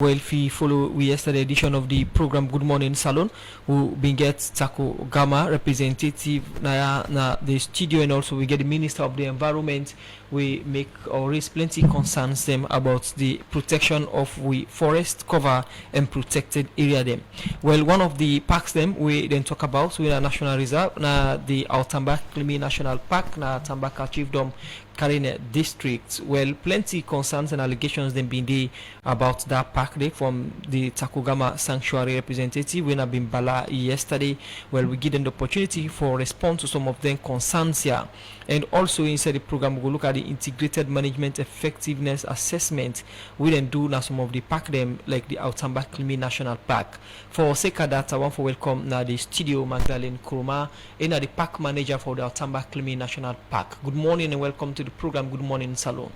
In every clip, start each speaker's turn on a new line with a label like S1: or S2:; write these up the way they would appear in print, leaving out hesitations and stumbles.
S1: Well, if we follow yesterday edition of the program Good Morning Salon, we been get Taco Gama representative na the studio, and also we get the Minister of the Environment. We make or raise plenty concerns them about the protection of we forest cover and protected area them. Well, one of the parks them we then talk about we a national reserve na the Outamba Kilimi National Park na Tambaka Chiefdom Karine district. Well, plenty concerns and allegations then been there about that park day from the Takugama Sanctuary representative when I've been Bala yesterday. Well, we give them the opportunity for response to some of them concerns here. And also inside the program we'll look at the integrated management effectiveness assessment we then do now some of the park them like the Outamba Kilimi National Park. For sake of that, I want to welcome now the studio Magdalene Kuruma and the park manager for the Outamba Kilimi National Park. Good morning and welcome to the program Good Morning Salon.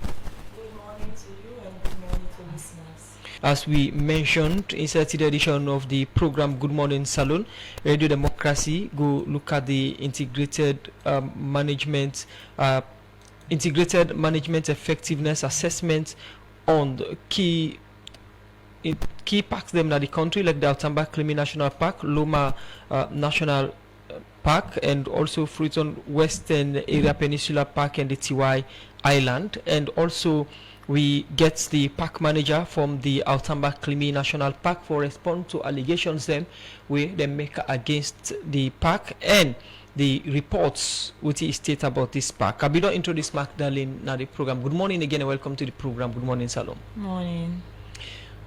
S2: Good morning to you and good morning to listeners.
S1: As we mentioned inside the edition of the program Good Morning Salon, Radio Democracy go look at the integrated management effectiveness assessment on the key parks them in the country like the Outamba Kilimi National Park, Loma National Park, and also Freeton Western Area Peninsula Park and the TY Island. And also we get the park manager from the Outamba Kilimi National Park for respond to allegations them we then make against the park and the reports which he state about this park. I be don't introduce Magdalene now the program. Good morning again and welcome to the program Good Morning Salon.
S2: Morning.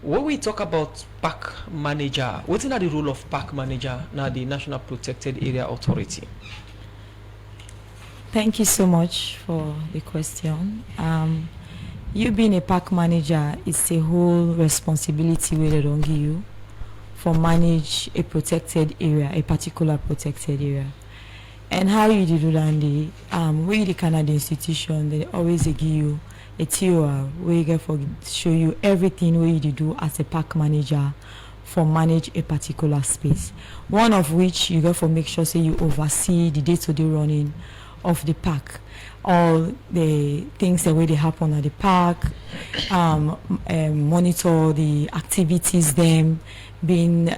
S1: When we talk about park manager, what's the role of park manager now the National Protected Area Authority?
S2: Thank you so much for the question. You being a park manager is a whole responsibility where they don't give you for manage a protected area, a particular protected area. And how you do that, we the Canada institution, they always give you a TOR where you get for show you everything where you do as a park manager for manage a particular space. One of which you get for make sure say you oversee the day-to-day running of the park, all the things that way they happen at the park, monitor the activities them being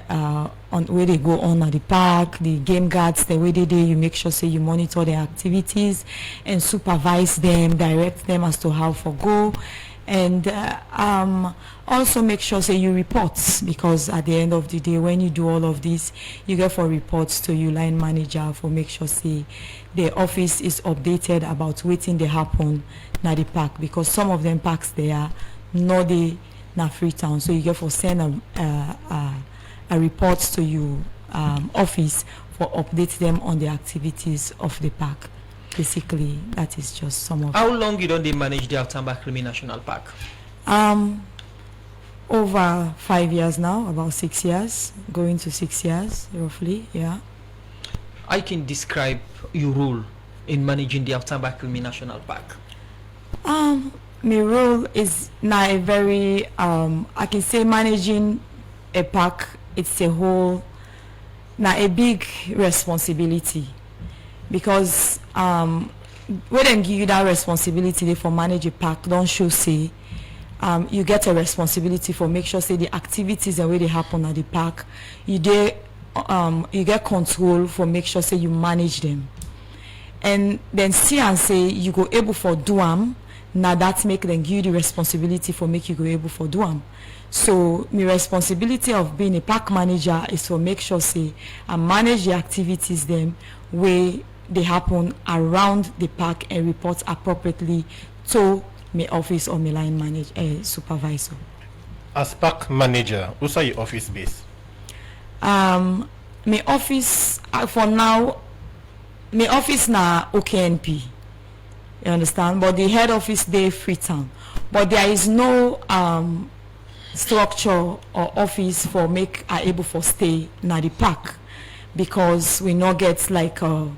S2: on where they go on at the park, the game guards the way they do, you make sure say you monitor their activities and supervise them, direct them as to how for go, and also make sure say you report, because at the end of the day when you do all of this you get for reports to your line manager for make sure say the office is updated about waiting they happen na the park, because some of them parks they are not the na Freetown, so you get for send a report to your office for update them on the activities of the park. Basically that is just some of
S1: How long you don't they manage the Outamba Kilimi National Park?
S2: Over 5 years now, about 6 years, going to 6 years roughly. Yeah,
S1: I can describe your role in managing the Outamba Kilimi National Park.
S2: my role is now a very I can say managing a park, it's a whole now a big responsibility, because when they give you that responsibility for manage a park, don't show say you get a responsibility for make sure say the activities and way they happen at the park, you get control for make sure say you manage them, and then see and say you go able for do them. Now that make them give you the responsibility for make you go able for do them. So my responsibility of being a park manager is to make sure say I manage the activities them where they happen around the park and report appropriately to my office or my line manager supervisor.
S3: As park manager, what's your office base?
S2: My office for now, my office na OKNP. You understand? But the head office they Freetown. But there is no structure or office for make are able for stay na the park, because we not get like a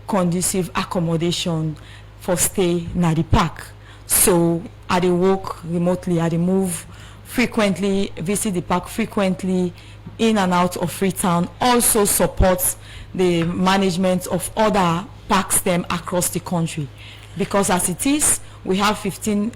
S2: conducive accommodation for stay na the park. So I dey work remotely, I dey move frequently, visit the park frequently, in and out of Freetown. Also supports the management of other parks them across the country, because as it is we have 15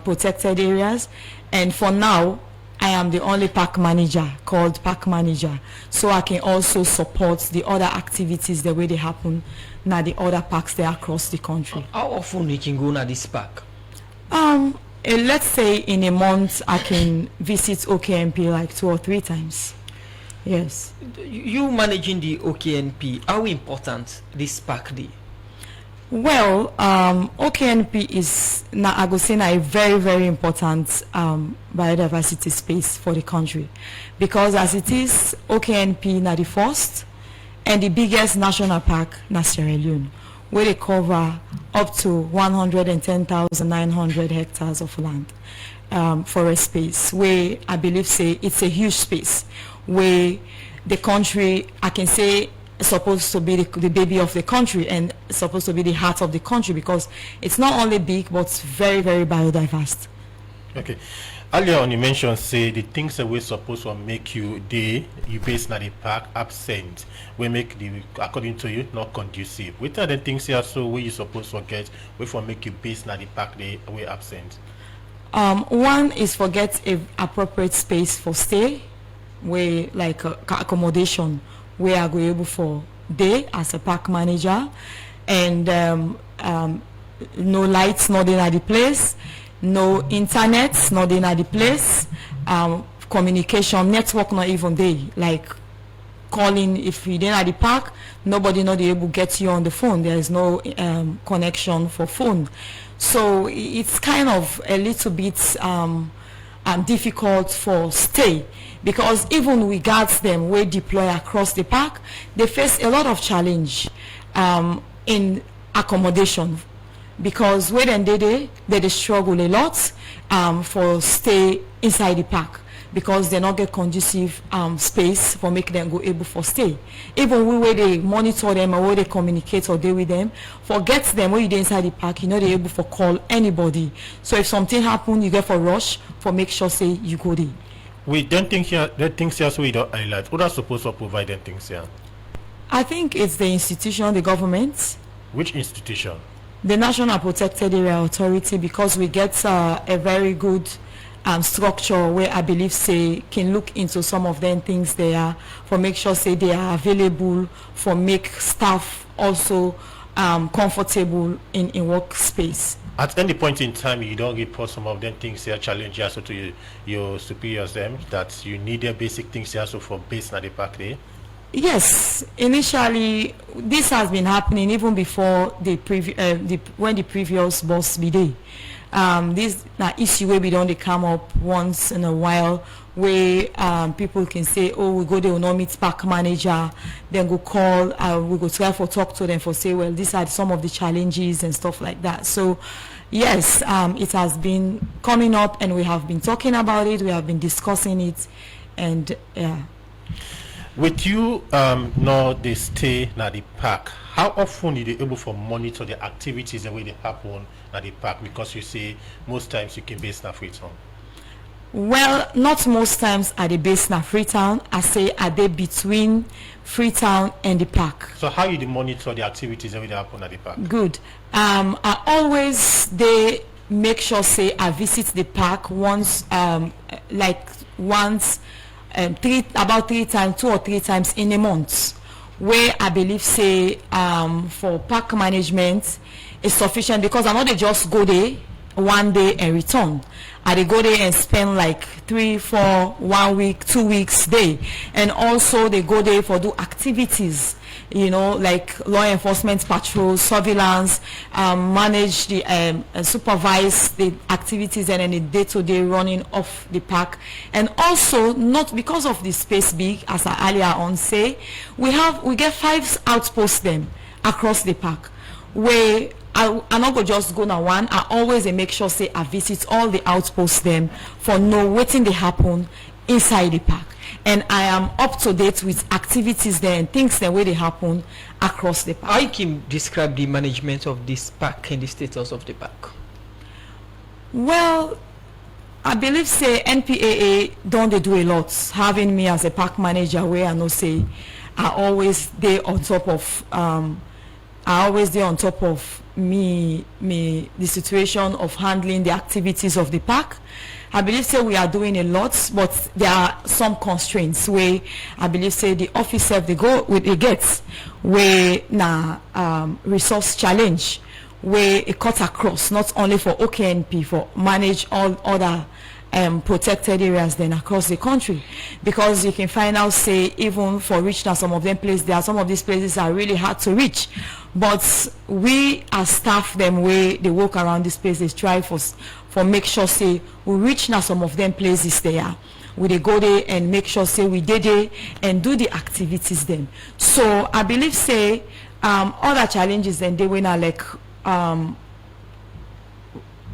S2: protected areas, and for now I am the only park manager called park manager, so I can also support the other activities the way they happen now the other parks there across the country.
S1: How often you can go to this park?
S2: Let's say in a month I can visit OKNP like 2 or 3 times. Yes.
S1: You managing the OKNP, how important this park is?
S2: Well, OKNP is now I go say a very, very important biodiversity space for the country, because as it is, OKNP now the first and the biggest national park in Sierra Leone, where they cover up to 110,900 hectares of land, forest space, where I believe say it's a huge space where the country, I can say, supposed to be the baby of the country and supposed to be the heart of the country, because it's not only big but very, very biodiverse.
S3: Okay. Earlier on you mentioned say the things that we're supposed to make you based on the park absent, we make the, according to you, not conducive. Which are the things here so where you supposed to get we for make you based on the park they we absent?
S2: One is for get a appropriate space for stay, where like accommodation where I go able for day as a park manager, and no lights not in at the place, no internet not in at the place, communication network not even there, like calling if you didn't at the park, nobody not able to get you on the phone. There is no connection for phone, so it's kind of a little bit difficult for stay, because even we guards them we deploy across the park, they face a lot of challenge in accommodation, because when they struggle a lot for stay inside the park, because they not get conducive space for make them go able for stay. Even where they monitor them or where they communicate or deal with them, forget them when you inside the park, you know they able for call anybody. So if something happen, you get for rush for make sure say you go there.
S3: We don't think here the things here so we don't highlight. Who are supposed to provide them things here?
S2: I think it's the institution, the government.
S3: Which institution?
S2: The National Protected Area Authority, because we get a very good structure where I believe say can look into some of them things there for make sure say they are available for make staff also comfortable in workspace.
S3: At any point in time you don't report some of them things here challenge here so to your superiors them that you need their basic things here so for based on the park there?
S2: Yes, initially this has been happening even before when the previous boss be there. This issue where we don't come up once in a while, where people can say, oh, we go there, we not meet park manager, then go call, we go try for talk to them for say, well, these are some of the challenges and stuff like that. So yes, it has been coming up and we have been talking about it, we have been discussing it, and yeah.
S3: With you know they stay at the park, how often are you able to monitor the activities the way they happen at the park, because you say most times you can base in Freetown?
S2: Well, not most times are they based in Freetown. I say are they between Freetown and the park.
S3: So how you monitor the activities the way they happen at the park?
S2: Good. I always they make sure say I visit the park once about 3 times, 2 or 3 times in a month, where I believe say for park management is sufficient, because I know they just go there one day and return. They go there and spend like 3, 4, 1 week, 2 weeks there, and also they go there for do activities, you know, like law enforcement patrols, surveillance, manage the supervise the activities and then the day-to-day running of the park. And also, not because of the space big, as I earlier on say, we get 5 outposts them across the park, where I not go just go now one. I always make sure say I visit all the outposts them for know waiting they happen inside the park, and I am up to date with activities there and things the way they happen across the park.
S1: How you can describe the management of this park and the status of the park?
S2: Well, I believe say NPAA don't they do a lot, having me as a park manager, where I know say I always they on top of the situation of handling the activities of the park. I believe say we are doing a lot, but there are some constraints where I believe say the office self they go with the gets where resource challenge where it cut across not only for OKNP for manage all other protected areas then across the country, because you can find out say even for reach now some of them places, there are some of these places are really hard to reach, but we as staff them way they walk around these places try for make sure say we reach now some of them places there, we they go there and make sure say we did it and do the activities then. So I believe say other challenges then they were now like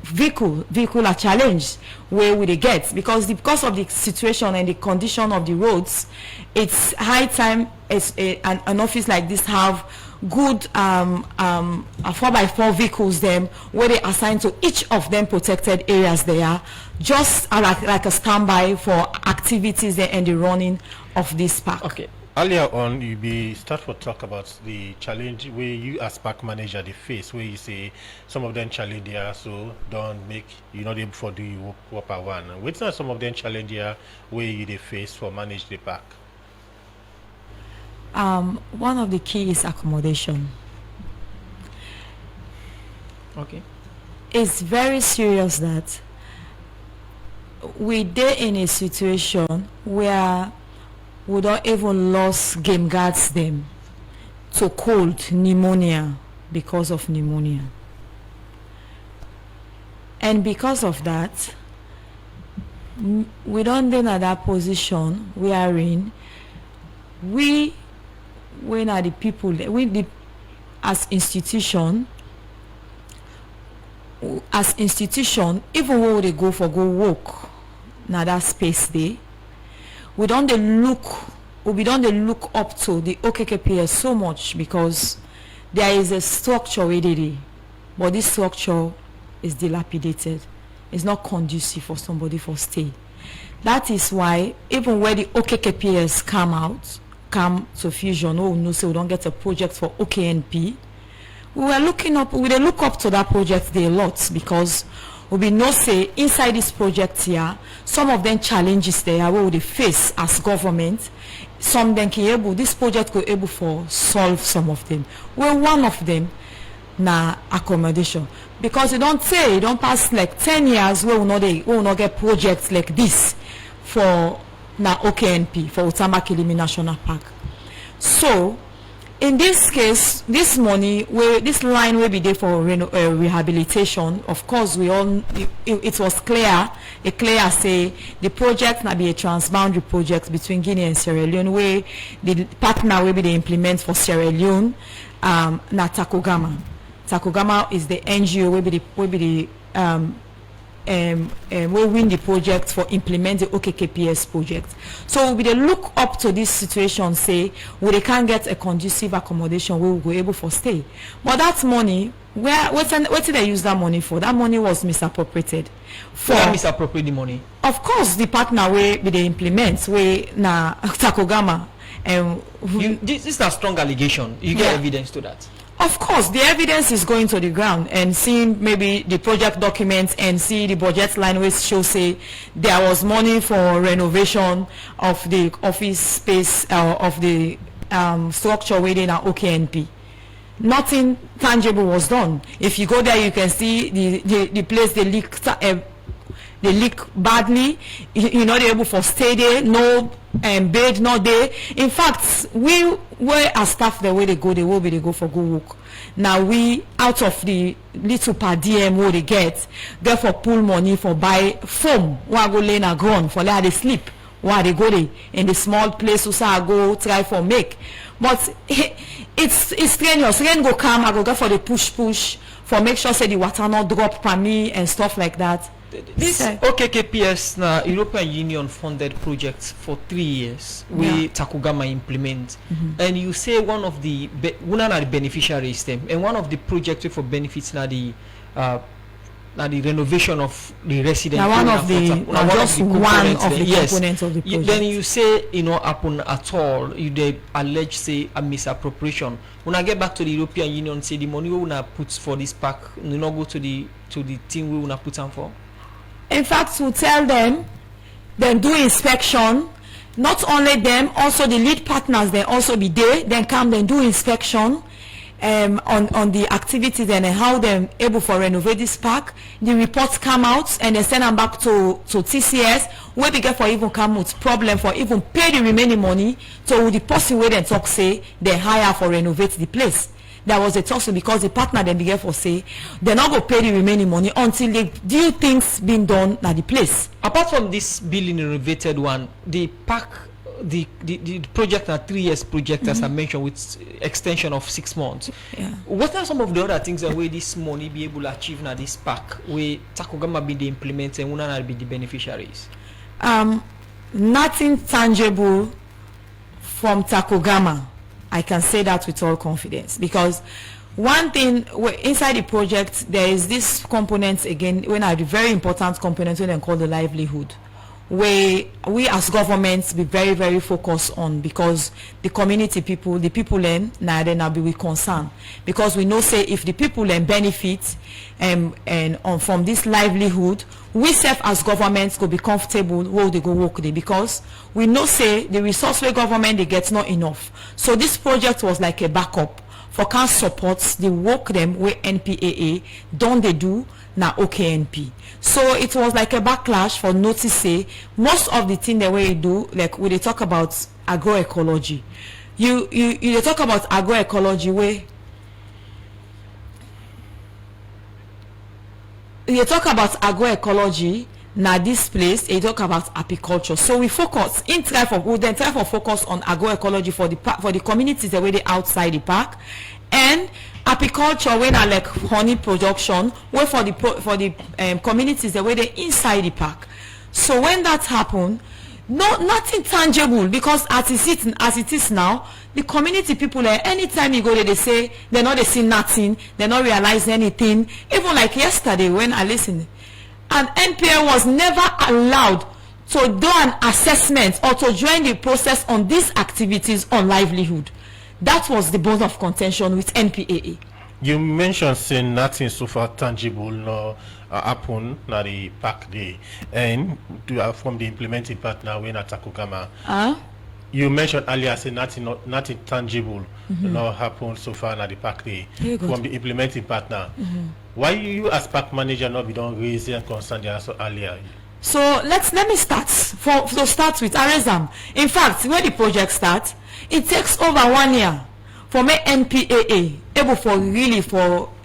S2: vehicular challenge where we they get, because of the situation and the condition of the roads, it's high time an office like this have good a 4x4 vehicles them where they assign to each of them protected areas there, just like a standby for activities there and the running of this park.
S3: Okay. Earlier on, you be start to talk about the challenge where you as park manager they face, where you say some of them challenge here, so don't make you not able for do you work per one. What's not some of them challenge here where you they face for manage the park?
S2: One of the key is accommodation.
S1: Okay.
S2: It's very serious that we dey in a situation where we don't even lose game guards them to cold pneumonia because of pneumonia, and because of that we don't then at that position we are in, when are the people as institution even when they go walk now that space there, we don't look up to the OKKPS so much, because there is a structure already, but this structure is dilapidated. It's not conducive for somebody for stay. That is why even where the OKKPS come to fusion, no, so we don't get a project for OKNP, we look up to that project there a lot, because we know say inside this project here, some of them challenges there where they face as government, some then this project could able for solve some of them. Well, one of them na accommodation, because you don't pass like 10 years where we will not get projects like this for na OKNP for Outamba Kilimi National Park. So in this case, this money this line will be there for rehabilitation. Of course, it was clear say the project na be a transboundary project between Guinea and Sierra Leone, where the partner will be the implement for Sierra Leone na Takogama is the NGO will be the we win the project for implement the OKKPS project. So we look up to this situation, say they can't get a conducive accommodation we will go able for stay. But that money, what did they use that money for? That money was misappropriated. For
S1: misappropriate the money.
S2: Of course, the partner way they implement we na Takogama.
S1: This is a strong allegation. You get evidence to that.
S2: Of course, the evidence is going to the ground, and seeing maybe the project documents and see the budget line which show say there was money for renovation of the office space of the structure within our OKNP. Nothing tangible was done. If you go there, you can see the place they leak badly. You're not able for stay there. No bed, not there. In fact, we were as staff the way they will be they go for good work. Now we out of the little per diem what they get, therefore pull money for buy foam. Why go lay na ground for let they sleep. Why they go there in the small place so I go try for make. But it's strenuous. Rain go come, I go for the push for make sure say the water not drop for me and stuff like that.
S1: This OKKPS na European Union funded projects for 3 years we Takogama implement, and you say one of the beneficiaries them, and one of the projects for benefits na the renovation of the residential.
S2: One of the components of the project.
S1: Then you say upon at all they allege say a misappropriation. When I get back to the European Union, say the money we una put for this park, you not go to the thing we una put on for.
S2: In fact, we tell them, then do inspection. Not only them, also the lead partners, they also be there, then come, then do inspection on the activities and how they're able for renovate this park. The reports come out and they send them back to TCS, where they get for even come with problem for even pay the remaining money to the person where they talk say they hire for renovate the place. There was a tussle because the partner then began for say they're not going to pay the remaining money until they do things being done at the place.
S1: Apart from this building renovated one, the park, the project, a 3 years project, as I mentioned, with extension of 6 months.
S2: Yeah.
S1: What are some of the other things that where this money be able to achieve now this park, where Takogama be the implementer and Una be the beneficiaries?
S2: Nothing tangible from Takogama. I can say that with all confidence, because one thing inside the project there is this component again, when are the very important component when they call the livelihood, where we as governments be very, very focused on, because the community people, the people then now be with concern, because we know say if the people then benefit from this livelihood, we self as governments go be comfortable where they go work there, because we know say the resource where government they get not enough. So this project was like a backup for can support the work them where NPAA don't they do now OKNP. So it was like a backlash for notice say most of the thing the way you do, like when they talk about agroecology, you talk about agroecology where you talk about agroecology now this place you talk about apiculture. So we focus in try for focus on agroecology for the communities the way they outside the park, and apiculture when are like honey production where for the communities the way they inside the park. So when that happen, nothing tangible, because as it is now, the community people anytime you go there they say they see nothing, they not realize anything. Even like yesterday when I listened, and NPA was never allowed to do an assessment or to join the process on these activities on livelihood. That was the bone of contention with NPAA.
S3: You mentioned saying nothing so far tangible no happen na the park day, and from the implementing partner when at Takogama. You mentioned earlier saying nothing tangible no happen so far na the park day from the implementing partner. Why you as park manager not be done raise and concern there so earlier?
S2: So let me start start with Arezam. In fact, when the project starts, it takes over 1 year for me NPAA able for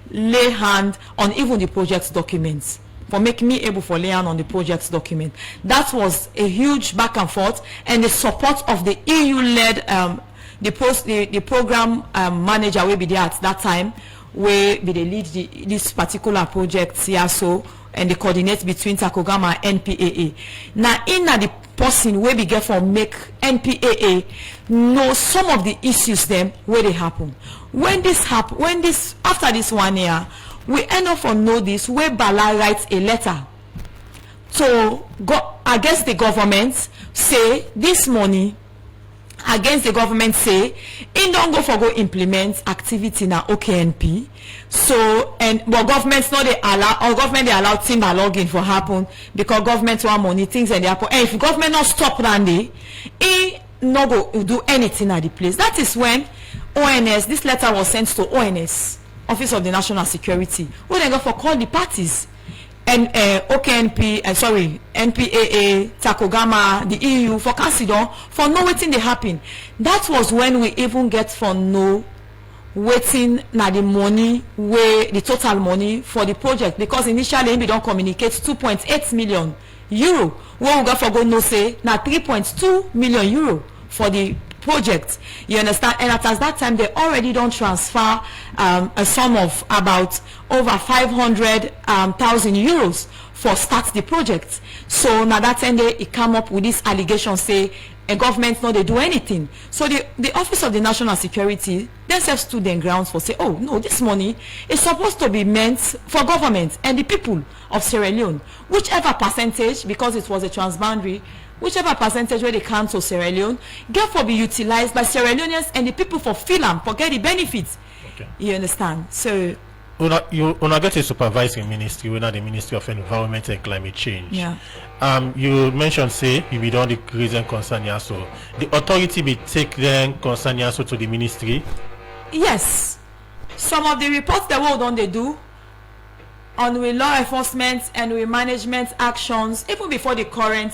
S2: lay hand on even the project documents, for make me able for lay hand on the project document. That was a huge back and forth, and the support of the EU-led the program manager will be there at that time, where they lead this particular project here, so and they coordinate between Takogama and NPAA. Now in the person where we get for make NPAA know some of the issues them where they happen. When this after this 1 year, we end up on know this where Bala writes a letter to go against the government, say this money against the government, say in don't go implement activity na OKNP. So but governments not they allow, or government they allow timber login for happen because government want money things and they happen. And if government not stop Randy, it not go do anything at the place. That is when ONS, this letter was sent to ONS, Office of the National Security, where they go for call the parties. And OKNP, NPAA, Takogama, the EU for consider for no waiting they happen. That was when we even get for no waiting na the money where the total money for the project, because initially we don't communicate 2.8 million euro. Where we got for go no say na 3.2 million euro for the project. You understand? And at that time they already don't transfer a sum of about over 500,000 euros for start the project. So now that time they come up with this allegation say a government no they do anything. So the Office of the National Security themselves stood in grounds for say, oh no, this money is supposed to be meant for government and the people of Sierra Leone, whichever percentage, because it was a transboundary, whichever percentage where they come to Sierra Leone, get for be utilized by Sierra Leoneans and the people for feel and forget the benefits. Okay. You understand? So
S3: una get a supervising ministry, we're not the Ministry of Environment and Climate Change.
S2: Yeah.
S3: You mentioned say if we don't decrease and concern ya, so the authority be take then concern ya so to the ministry.
S2: Yes, some of the reports that what don't they do on with law enforcement and with management actions even before the current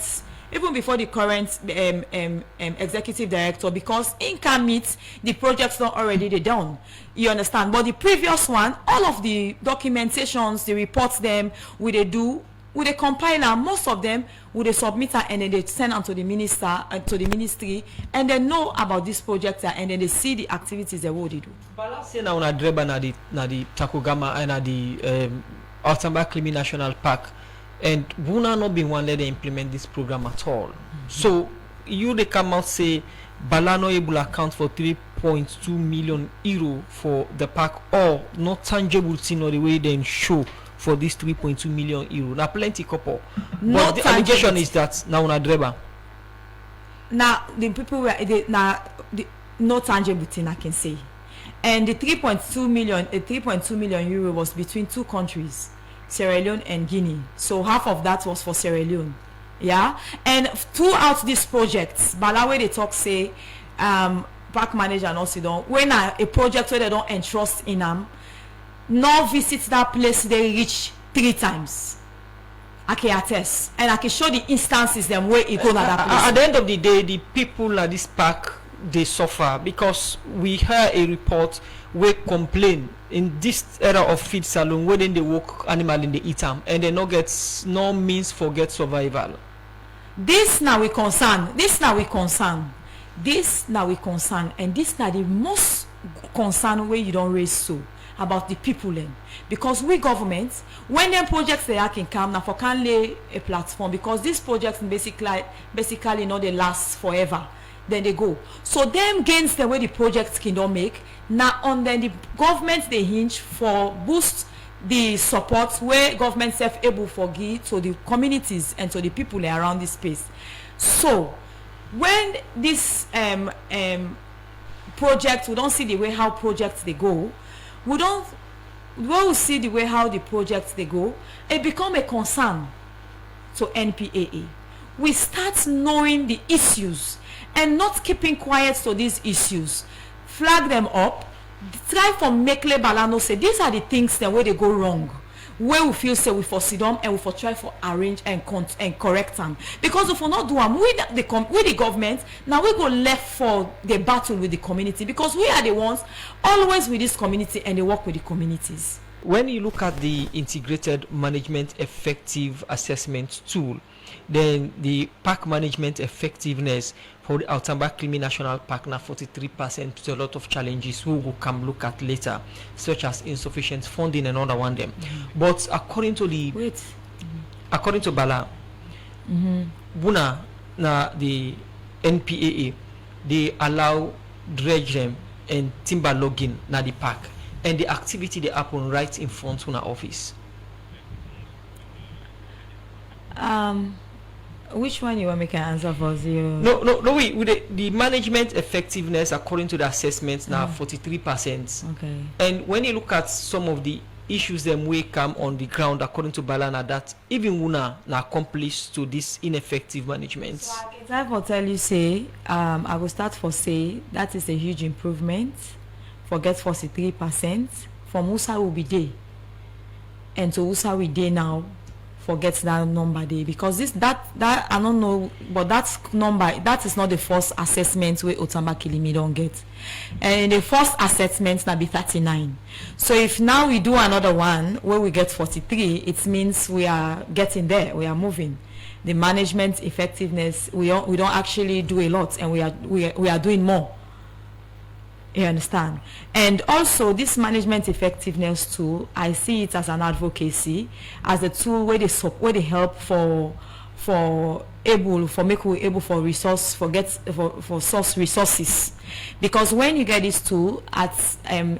S2: executive director, because in can meet the projects not already they done, you understand. But the previous one, all of the documentations, the reports them will they do, will they compile, and most of them will they submit and then they send them to the minister to the ministry, and they know about this project and then they see the activities they will do.
S1: But let's say now na dreba na the Takogama and na the Outamba Kilimi National Park, and Buna not been one let them implement this program at all. So you they come out say Bala no able account for 3.2 million euro for the park, or not tangible thing or the way they show for this 3.2 million euro. Now plenty couple. But the allegation is that now na dreba.
S2: Now the people were no tangible thing I can say. And the 3.2 million euro was between two countries, Sierra Leone and Guinea. So half of that was for Sierra Leone. Yeah. And throughout these projects, Balawe they talk say park manager and also don't, when a project where they don't entrust in them, no visit that place they reach 3 times. I can attest. And I can show the instances them where it go to that place.
S1: At the end of the day, the people at this park they suffer, because we heard a report where complain in this era of feed saloon where then they walk animal in the eat them and they no get no means for get survival.
S2: This now we concern, and this now the most concern where you don't raise so about the people then, because we government when them projects they can come now for can lay a platform, because these projects basically not they last forever. Then they go. So them gains the way the projects can don't make. Now on then the government they hinge for boost the support where government self able for give to the communities and to the people around this space. So when this project, we don't see the way how projects they go, we will see the way how the projects they go, it become a concern to NPAA. We start knowing the issues and not keeping quiet to these issues, flag them up, try for make Balano say these are the things that where they go wrong, where we feel say we for sit down and we for try for arrange and correct them, because if we not do them with the government, now we go left for the battle with the community, because we are the ones always with this community and they work with the communities.
S1: When you look at the integrated management effective assessment tool, then the park management effectiveness for the Outamba Kilimi National Park now 43% to a lot of challenges we will come look at later, such as insufficient funding and other one them. But according to Bala, Buna na the NPAA, they allow dredge them and timber logging na the park, and the activity they happen right in front of our office.
S2: Which one you want make an answer for?
S1: No. With the management effectiveness according to the assessments now 43%.
S2: Okay. And
S1: when you look at some of the issues them we come on the ground according to Balana, that even Wuna na accomplish to this ineffective management.
S2: So I can tell you say I will start for say that is a huge improvement. Forget 43%. For Musa will be there. And to Musa we there now. Forget that number there, because that I don't know, but that number, that is not the first assessment where Outamba Kilimi don't get, and the first assessment now be 39. So if now we do another one where we get 43, it means we are getting there, we are moving. The management effectiveness, we don't actually do a lot, and we are doing more. You understand? And also this management effectiveness tool, I see it as an advocacy, as a tool where they help for source resources, because when you get this tool at in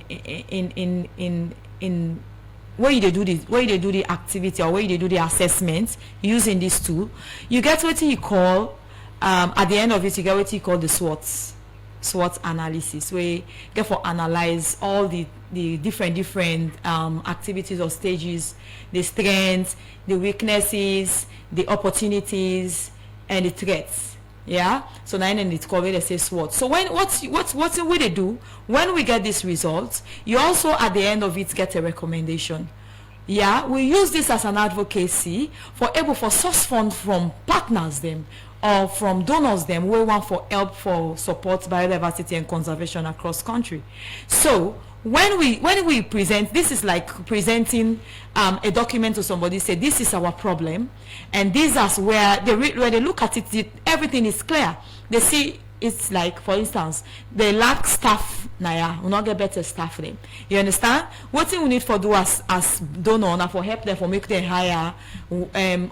S2: where you do the activity or where you do the assessment using this tool, you get what you call at the end of it, you get what you call the SWOTs. SWOT analysis, we get for analyze all the different activities or stages, the strengths, the weaknesses, the opportunities, and the threats. Yeah, so now in it covered they say SWOT. So when what's what they do when we get these results, you also at the end of it get a recommendation. Yeah, we use this as an advocacy for source funds from partners them or from donors them we want for help for support biodiversity and conservation across country. So when we present, this is like presenting a document to somebody, say this is our problem, and these are where they look at it, everything is clear. They see it's like, for instance, they lack staff. Naya, we not get better staff them. You understand? What thing we need for do as donor now for help them for make them hire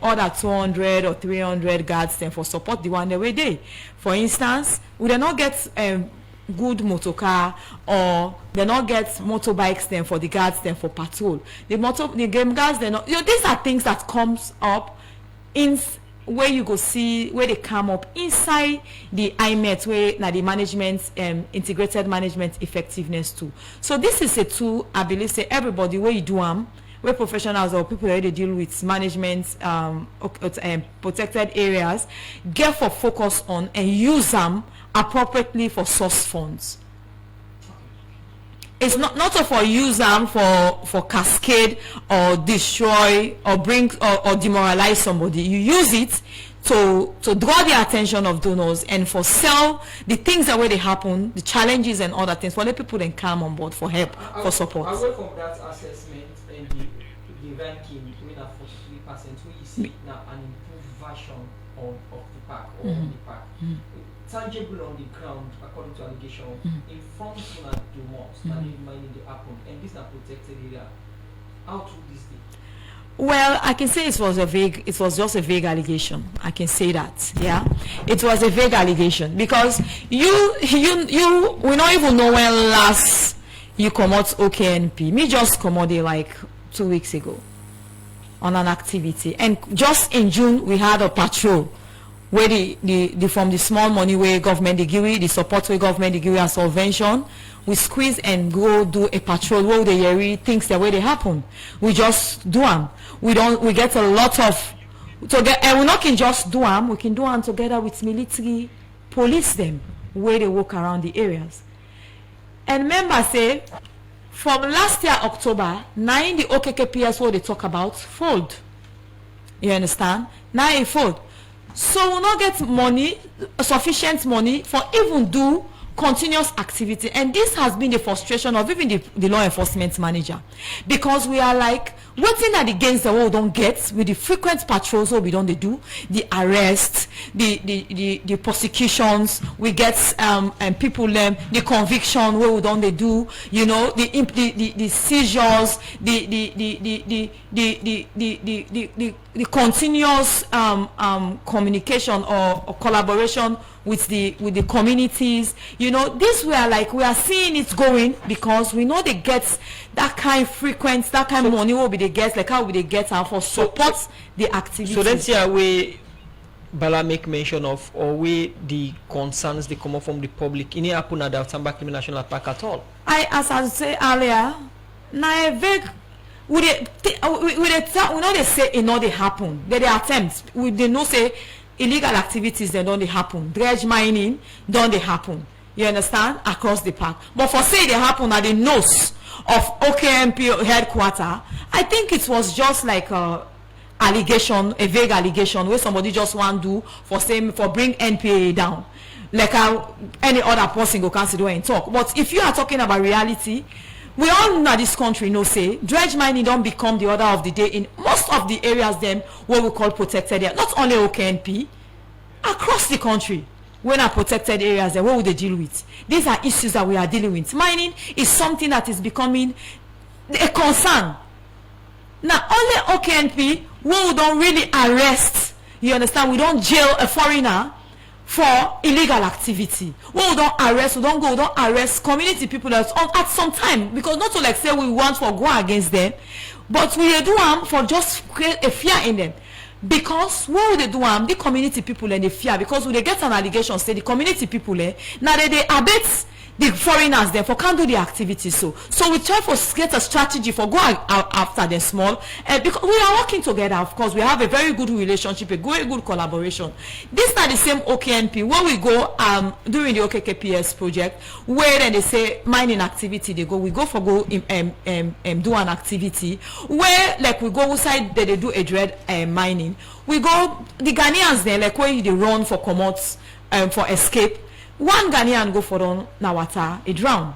S2: other 200 or 300 guards them for support the one the way they. For instance, we do not get good motor car, or they not get motorbikes then for the guards then for patrol. The game guards they not, these are things that comes up in where you go see where they come up inside the IMET, where now the management integrated management effectiveness tool. So this is a tool I believe say everybody where you do where professionals or people already deal with management protected areas get for focus on and use them appropriately for source funds. It's not for use them for cascade or destroy or bring or demoralize somebody. You use it to draw the attention of donors and for sell the things that way they happen, the challenges and other things, for let people then come on board for help, for support.
S1: Away from that assessment and the ranking, we have 43%, we see now an improved version of the park or of the park. Tangible on the ground, according to allegation, informs on the most and mining the happen, and this is a protected area. How true this thing?
S2: Well, I can say it was just a vague allegation. I can say that, yeah. It was a vague allegation because we not even know when last you come out OKNP. Me just come out there like 2 weeks ago on an activity, and just in June we had a patrol where the from the small money where government they give you, the support where government they give you as subvention, we squeeze and go do a patrol where they hear things the way they happen. We just do them. We get a lot of and we not can just do them. We can do them together with military, police them where they walk around the areas. And remember, say from last year October, 9 the OKKPS what they talk about fold. You understand? Now it fold. So we not get money, sufficient money for even do continuous activity, and this has been the frustration of even the law enforcement manager, because we are like waiting at the gains that we don't get with the frequent patrols what we don't do, the arrests, the prosecutions we get, and people the conviction what we don't do, you know, the seizures, the continuous communication or collaboration with the communities, you know. This we are seeing it going, because we know they get that kind frequent, that kind of money will be they get, like how will they get for support the activity.
S1: So let's see where Bala make mention of, or where the concerns they come up from the public. It happen at the Outamba Kilimi National Park at all.
S2: As I said earlier, now a vague we know they say it not they happen. They attempt. They know say illegal activities they don't they happen. Dredge mining don't they happen. You understand? Across the park. But for say they happen at the nose of OKMP headquarters, I think it was just like a allegation, a vague allegation where somebody just want to do for bring NPA down. Like how any other person go consider and talk. But if you are talking about reality, we all know this country know say dredge mining don't become the order of the day in most of the areas them what we call protected area. Not only OKNP, across the country, when are protected areas there, what would they deal with? These are issues that we are dealing with. Mining is something that is becoming a concern. Now only OKNP, we don't really arrest, you understand, we don't jail a foreigner for illegal activity. We don't arrest community people at some time, because not to like say we want for go against them, but we do them for just create a fear in them. because what they do the community people and they fear because when they get an allegation say the community people now they abet the foreigners there for can't do the activities so we try for get a strategy for go after them small because we are working together. Of course we have a very good relationship, a very good collaboration. This is not the same OKNP where we go during the OKKPS project where then they say mining activity we go for do an activity where like we go outside they do a dread mining, we go the Ghanaians there like where they run for commots for escape. One Ghanaian go for on Nawata, a drown.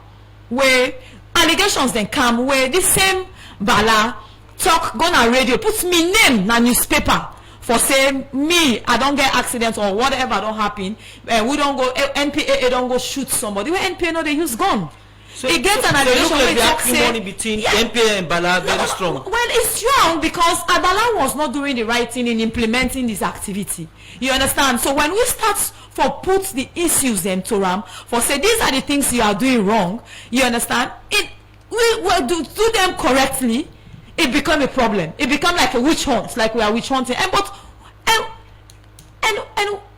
S2: Where allegations then come where the same Bala talk go on radio, puts me name na newspaper for say me I don't get accidents or whatever don't happen. We don't go NPA don't go shoot somebody. Where NPA know they use gun. So it gets an allegation
S1: where the acrimony between NPA and Bala very strong.
S2: Well, it's strong because Bala was not doing the right thing in implementing this activity. You understand? So when we start for put the issues them to Ram for say these are the things you are doing wrong, you understand? It we will do them correctly. It become a problem. It become like a witch hunt, like we are witch hunting. And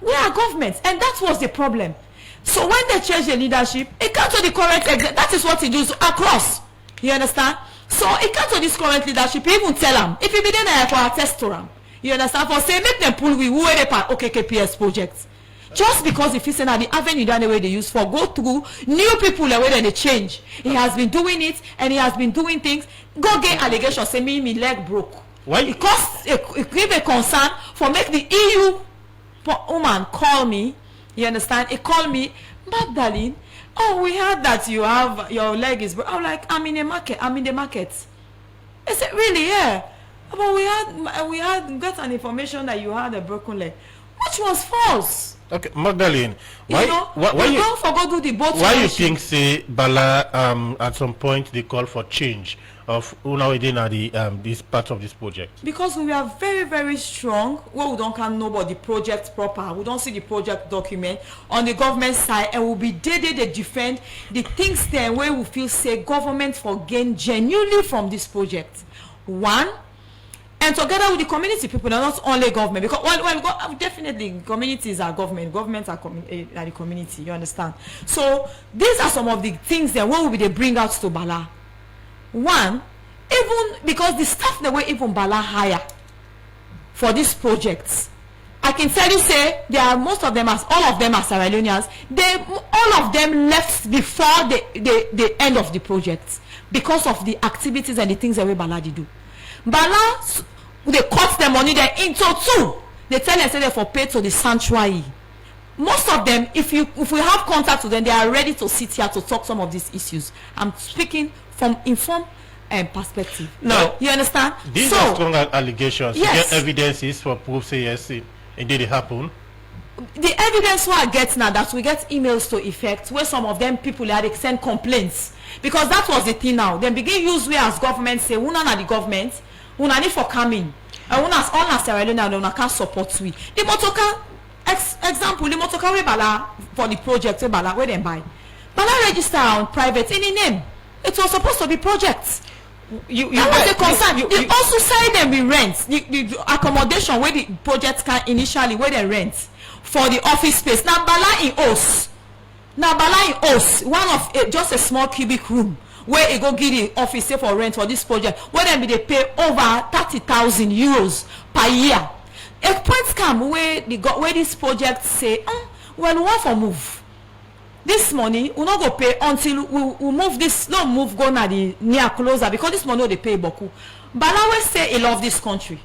S2: we are government, and that was the problem. So when they change the leadership, it comes to the correct exit. That is what it does across. You understand? So it comes to this current leadership. Even tell them if you be there for a test to them. You understand? For say make them pull we who are part OKKPS projects. Just because if you say now the avenue done the way they use for go through new people the way that they change. He has been doing it and he has been doing things. Go get allegations say me leg broke.
S3: Why?
S2: Because it give a concern for make the EU woman call me. You understand? He called me, Magdalene. Oh, we heard that you have your leg is broken. I'm like, I'm in the market. I said, really? Yeah. But we had got an information that you had a broken leg, which was false.
S3: Okay, Magdalene, why
S2: do the boat?
S3: Why you think say Bala at some point they call for change of within this part of this project?
S2: Because we are very, very strong. Well, we don't can know about the project proper. We don't see the project document on the government side, and we'll be there to defend the things there where we feel say government for gain genuinely from this project. One. And together with the community people, not only government, because definitely communities are government, governments are the community. You understand? So these are some of the things that what will they bring out to Bala. One, even because the staff the way even Bala hire for these projects, I can tell you say there are most of them all of them are Sierra Leoneans. All of them left before the end of the project because of the activities and the things that we Bala do. Bala, they cut the money there into two. They tell them say they for pay to the sanctuary. Most of them, if we have contact with them, they are ready to sit here to talk some of these issues. I'm speaking from informed perspective.
S3: No,
S2: you understand?
S3: These are strong allegations.
S2: Yes.
S3: Get evidences for proof. Say yes, it did happen.
S2: The evidence we get now that we get emails to effect where some of them people had send complaints because that was the thing now. They begin use we as government say una na the government. Una need for coming. And una all na Sierra Leone and una can support we. The motoka example, the motoka we Bala for the project Bala where them buy. Bala register on private any name. It was supposed to be projects. That was the concern. They also say them we rent the accommodation where the project can initially where they rent for the office space. Now Bala in Os. One of just a small cubic room. Where it go give the office say for rent for this project, where then they pay over 30,000 euros per year. A point come where this project say, well, we want for move. This money we not go pay until we move this. No move go na the near closer because this money they pay boku. But I always say he love this country.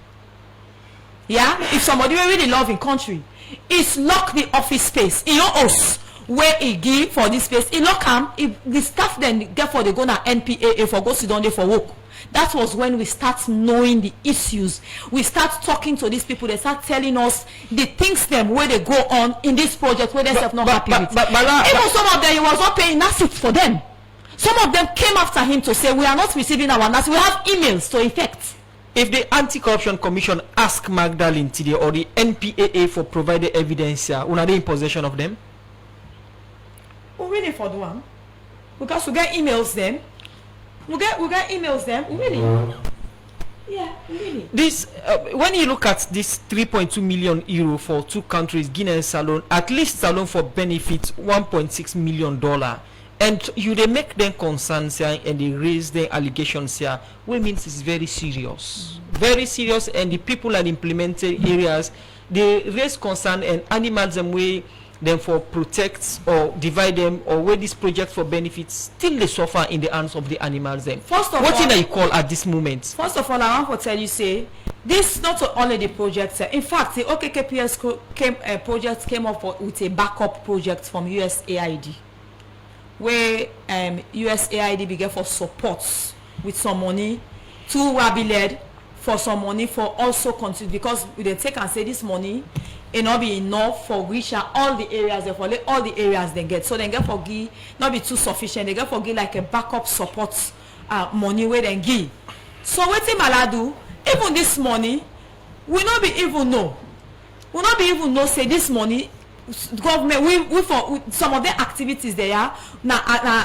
S2: Yeah, if somebody really love in country, it's lock the office space. In your house. Where he give for this space, he lock him. If the staff then get for they go na NPAA for go sit down there for work. That was when we start knowing the issues. We start talking to these people. They start telling us the things them where they go on in this project where they are not happy with. Even some of them he was not paying NASIT for them. Some of them came after him to say we are not receiving our NASIT. We have emails to effect.
S1: If the Anti-Corruption Commission ask Magdalene today or the NPAA for provided evidence, are they in possession of them?
S2: We really for the one because we get emails them. We get emails them. We really. Yeah, really.
S1: This when you look at this 3.2 million euro for two countries, Guinea and Salon, at least Salon for benefits $1.6 million, and you they make them concerns here and they raise their allegations here, which means it's very serious, very serious, and the people at implemented areas they raise concern and animals them way them for protect or divide them or where this project for benefits still they suffer in the hands of the animals them.
S2: First of
S1: what
S2: all,
S1: thing that you call at this moment?
S2: First of all, I want to tell you, say, this not only the project. In fact, the OKKPS project came up with a backup project from USAID, where USAID began for support with some money to Wabi-led for some money for also continue, because we dey take and say this money it not be enough for reach all the areas, therefore all the areas they get, so they get for give not be too sufficient, they get for give like a backup support money where they give. So wetin Mala do, even this money we not be even know say this money government we for some of the activities there are now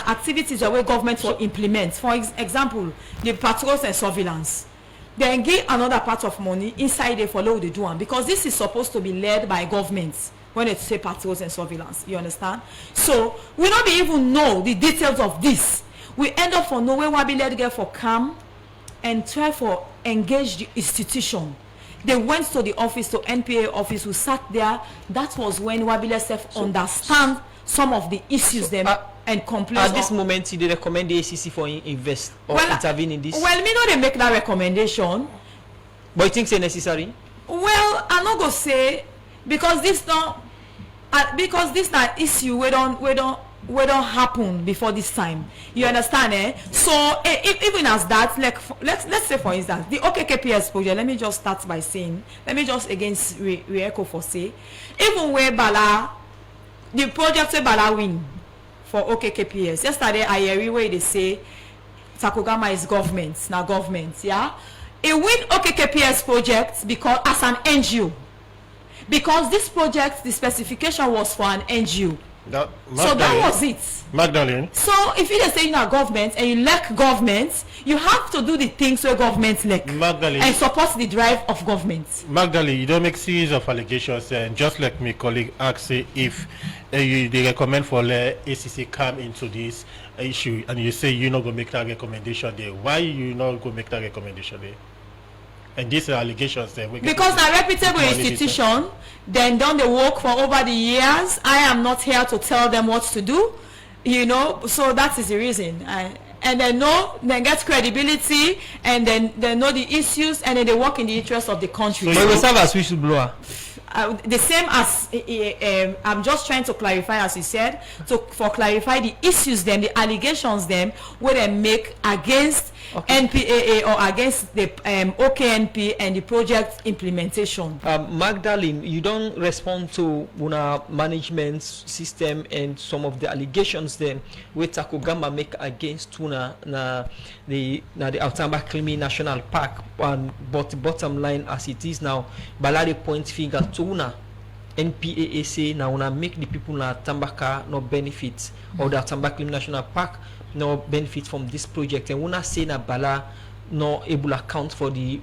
S2: activities where government will implement. For example, the patrols and surveillance, then give another part of money inside there for they do one, because this is supposed to be led by governments when they say patrols and surveillance, you understand? So we not be even know the details of this. We end up for nowhere where be led get for come and try for engage the institution. They went to the office, to NPA office, who sat there. That was when Wabile self understand some of the issues and complain.
S1: At this moment, they recommend the ACC for invest or intervene in this.
S2: Well, me know they make that recommendation.
S1: But you think it's necessary?
S2: Well, I'm not gonna say because this not issue we don't happen before this time. You understand, eh? So even as that, like let's say for instance, the OKKPS project. Let me just start by saying, let me just against re-echo for say, even where Bala, the project where Bala win for OKKPS. Yesterday I hear where they say Takogama is government, now government, yeah. It win OKKPS project because as an NGO, because this project the specification was for an NGO. So that was it.
S3: Magdalene.
S2: So if you say you're government and you lack government, you have to do the things where government lack and support the drive of government.
S3: Magdalene, you don't make series of allegations, and just like my colleague asked, say if they recommend for the ACC come into this issue, and you say you're not going to make that recommendation there, why you not going to make that recommendation there? And these are allegations there.
S2: Because a reputable institution, then done the work for over the years. I am not here to tell them what to do, you know. So that is the reason. And they know, they get credibility, and then they know the issues, and then they work in the interest of the country.
S1: So you will serve as whistleblower.
S2: The same as I'm just trying to clarify, as you said, for clarify the issues, them, the allegations, them where they make against NPAA or against the OKNP and the project implementation.
S1: Magdalene, you don't respond to una management system and some of the allegations then where Takogama make against una the Outamba Kilimi National Park, but the bottom line as it is now, Balade point finger to una NPAA say now una make the people na Tambaka no benefits or the Outamba Kilimi National Park no benefit from this project, and una say na Bala no able account for the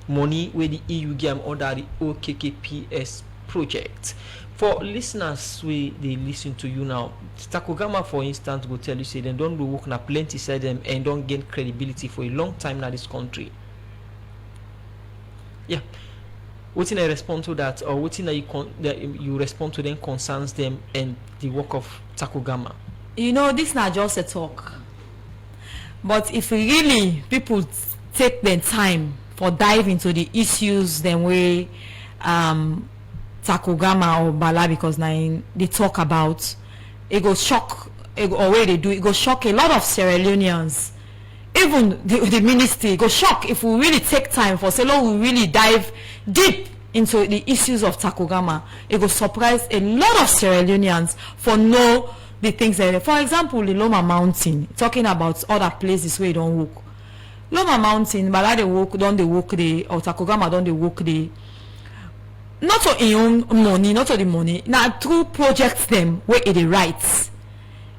S1: money where the EU game under the OKKPS project. For listeners we they listen to you now, Takogama for instance go tell you say they don't do work na plenty side them and don't gain credibility for a long time now this country. Yeah. What in I respond to that, or what in you respond to them concerns them and the work of Takogama?
S2: You know, this not just a talk, but if really people take their time for dive into the issues, then we Takogama or Bala, because now they talk about, it go shock, or way they do, it go shock a lot of Sierra Leoneans. Even the ministry go shock if we really take time for so long, we really dive deep into the issues of Takogama. It will surprise a lot of Sierra Leoneans for know the things that, for example, the Loma Mountain, talking about other places where you don't work. Loma Mountain, Bala they work, don't they work there, or Takogama don't they work there. Not to in own money, not to the money. Now through projects them where it rights,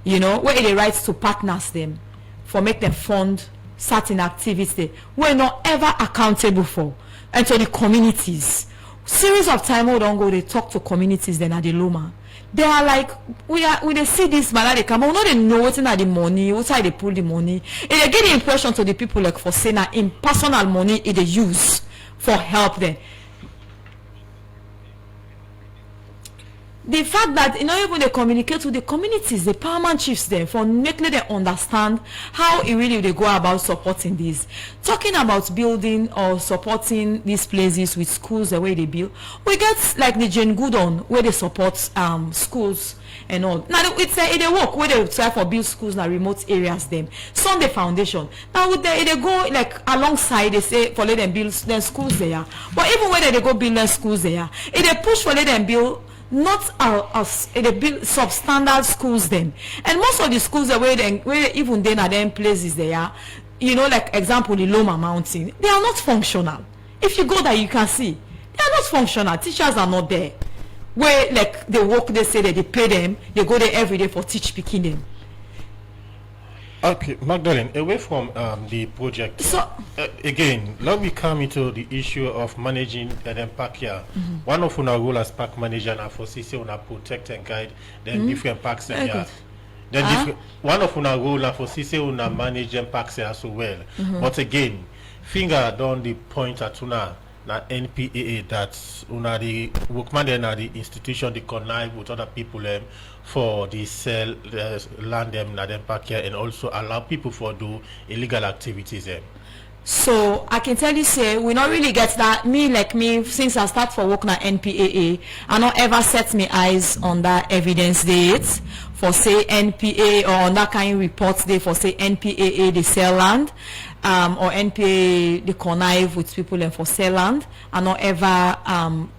S2: you know, where it rights to partners them for make them fund certain activities we're not ever accountable for, and to the communities. Series of time we don't go, they talk to communities then at the Loma. They are like, we they see this man, they come, we know they know what's in the money, what's how they pull the money. And they get the impression to the people like for saying that in personal money it they use for help them. The fact that even they communicate with the communities, the paramount chiefs there, for making them understand how it really they go about supporting this. Talking about building or supporting these places with schools the way they build. We get like the Jane Goodon where they support schools and all. Now it's they work where they try for build schools in remote areas them. Sunday Foundation. Now with they go like alongside they say for let them build their schools there. But even when they go build their schools there, if they push for let them build not as they build substandard schools then, and most of the schools are where even then are them places they are, like example the Loma Mountain, they are not functional. If you go there you can see they are not functional. Teachers are not there where like they work, they say that they pay them, they go there every day for teach picking them.
S3: Okay, Magdalene, away from the project,
S2: so
S3: again, now we come into the issue of managing the park here. One of our role as park manager now for CC on protect and guide then different parks here. Then one of our role now for CC on manage them parks here as well. But again, finger down the point at una na NPAA that una the workman and the institution they connive with other people for the sell land them na them park here and also allow people for do illegal activities
S2: So I can tell you say we not really get that. Me since I start for work na NPAA, I not ever set my eyes on that evidence date for say NPA or on that kind of reports day for say NPAA they sell land. Or NPA they connive with people and for sell land. I not ever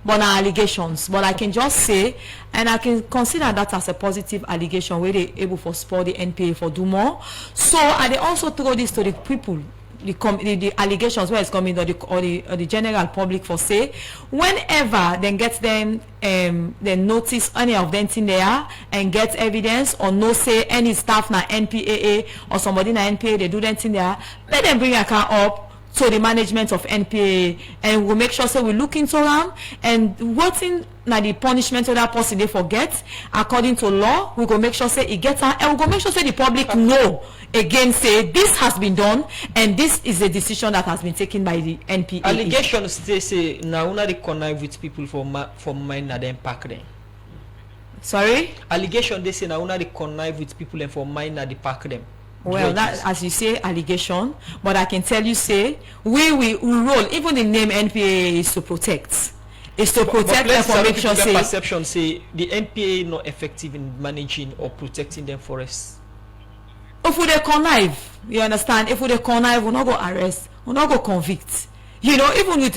S2: but allegations. But I can just say, and I can consider that as a positive allegation where they able for support the NPA for do more. So I they also throw this to the people, the allegations where it's coming or the general public for say whenever then get them then notice any of them in there and get evidence or no say any staff na NPAA or somebody na NPA they do them in there, let them bring a car up to the management of NPA and we'll make sure so we look into them and what's na the punishment of that person they forget according to law. We go make sure say it gets and we go make sure say the public know again say this has been done and this is a decision that has been taken by the NPA.
S1: Allegations they say now una they connive with people for mine na them pack them.
S2: Sorry?
S1: Allegation they say now una they connive with people and for mine na they pack them.
S2: Well, that as you say allegation, but I can tell you say we roll even the name NPA is to protect. It's to protect them for make sure say
S1: perception say the NPA not effective in managing or protecting them forests.
S2: If we they connive, you understand? If we they connive, we not go arrest, we not go convict. Even with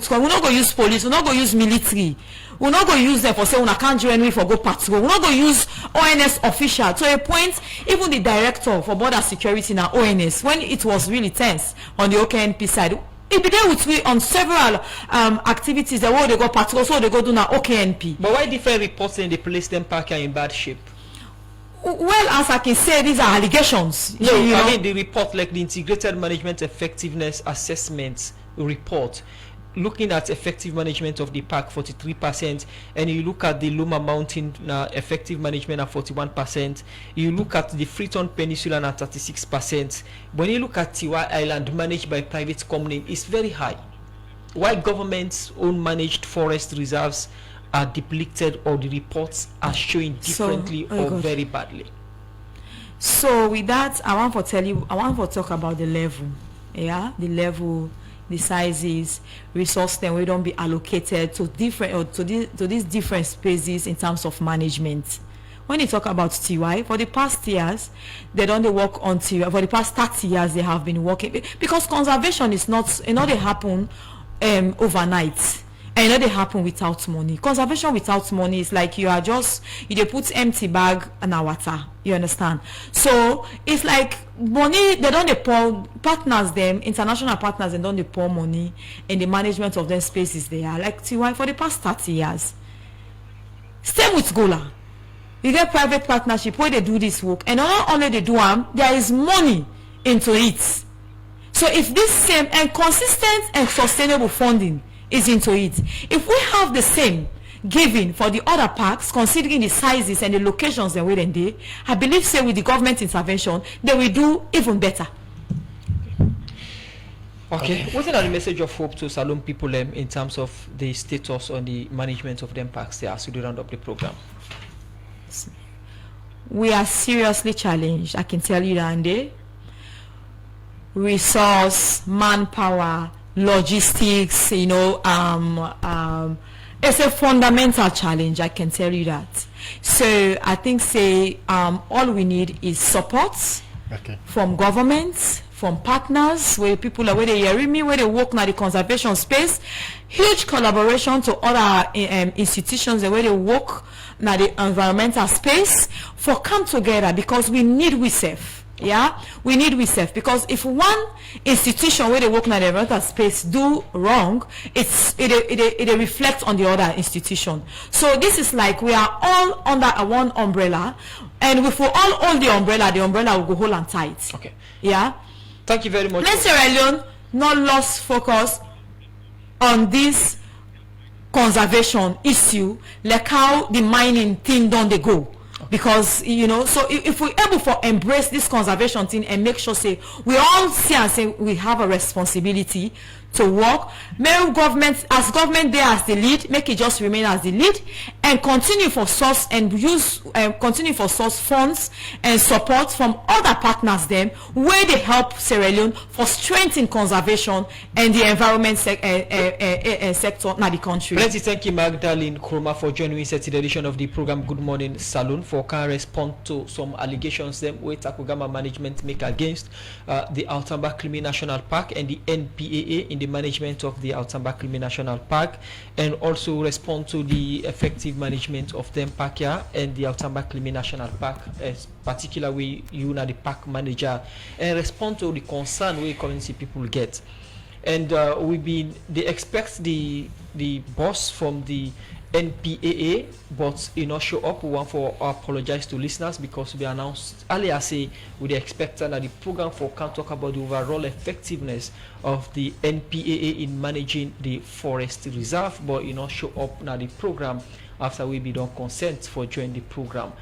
S2: we not go use police, we not go use military. We not go use them for say we can't join me for go patrol. We not go use ONS official. To a point, even the director for border security now ONS, when it was really tense on the OKNP side, it began with we on several activities that they go patrol, so they go do now OKNP.
S1: But why different reports saying they place them park in bad shape?
S2: Well, as I can say, these are allegations.
S1: No, I mean the report like the integrated management effectiveness assessment report looking at effective management of the park 43%, and you look at the Loma Mountain effective management at 41%, you look at the Freeton Peninsula at 36%. When you look at Tiwa Island managed by private company, it's very high. While government's own managed forest reserves are depleted or the reports are showing differently very badly.
S2: So with that, I want to talk about the level. Yeah, the level, the sizes, resource then we don't be allocated to different or to these different spaces in terms of management. When you talk about TY, for the past years, they don't work on TY. For the past 30 years, they have been working because conservation is not, they happen overnight. And they happen without money. Conservation without money is like you they put empty bag in our water. You understand? So it's like money, they don't pour partners them, international partners, and don't they pour money in the management of their spaces they are. Like TY for the past 30 years. Same with Gola. You get private partnership where they do this work, and not only they do there is money into it. So if this same and consistent and sustainable funding is into it, if we have the same giving for the other parks, considering the sizes and the locations and where they, I believe, say with the government intervention, they will do even better.
S1: Okay. What's the message of hope to Salone people in terms of the status on the management of them parks there as we round up the program?
S2: We are seriously challenged, I can tell you that, Andy. Resource, manpower, logistics, you know, it's a fundamental challenge, I can tell you that. So I think all we need is support from governments, from partners, where people are, where they hear me, where they work in the conservation space, huge collaboration to other institutions, where they work in the environmental space, for come together, because we need we safe. Yeah, we need we safe, because if one institution where they work in the environmental space do wrong, it reflects on the other institution. So this is like we are all under one umbrella, and if we all hold the umbrella will go whole and tight.
S1: Okay.
S2: Yeah.
S1: Thank you very much.
S2: Let's Sierra Leone not lost focus on this conservation issue, like how the mining thing don't they go. Because, you know, so if we're able to embrace this conservation thing and make sure, say, we all see and say we have a responsibility to work, make government, as government there as the lead, make it just remain as the lead, and continue for source and continue for source funds and support from other partners them, where they help Sierra Leone for strengthening conservation and the environment sector in the country.
S1: Plenty thank you, Magdalene Kroma, for joining us at the edition of the program Good Morning Salone, for can respond to some allegations them where Takugama management make against the Outamba Kilimi National Park and the NPAA in the management of the Outamba Kilimi National Park, and also respond to the effective management of them park here and the Outamba Kilimi National Park, particularly you are the park manager, and respond to the concern we community people get. And they expect the boss from the NPAA, but not show up. We want to apologize to listeners, because we announced earlier, say we expect that the program can talk about the overall effectiveness of the NPAA in managing the forest reserve, but not show up now the program after we be done consent for joining the program.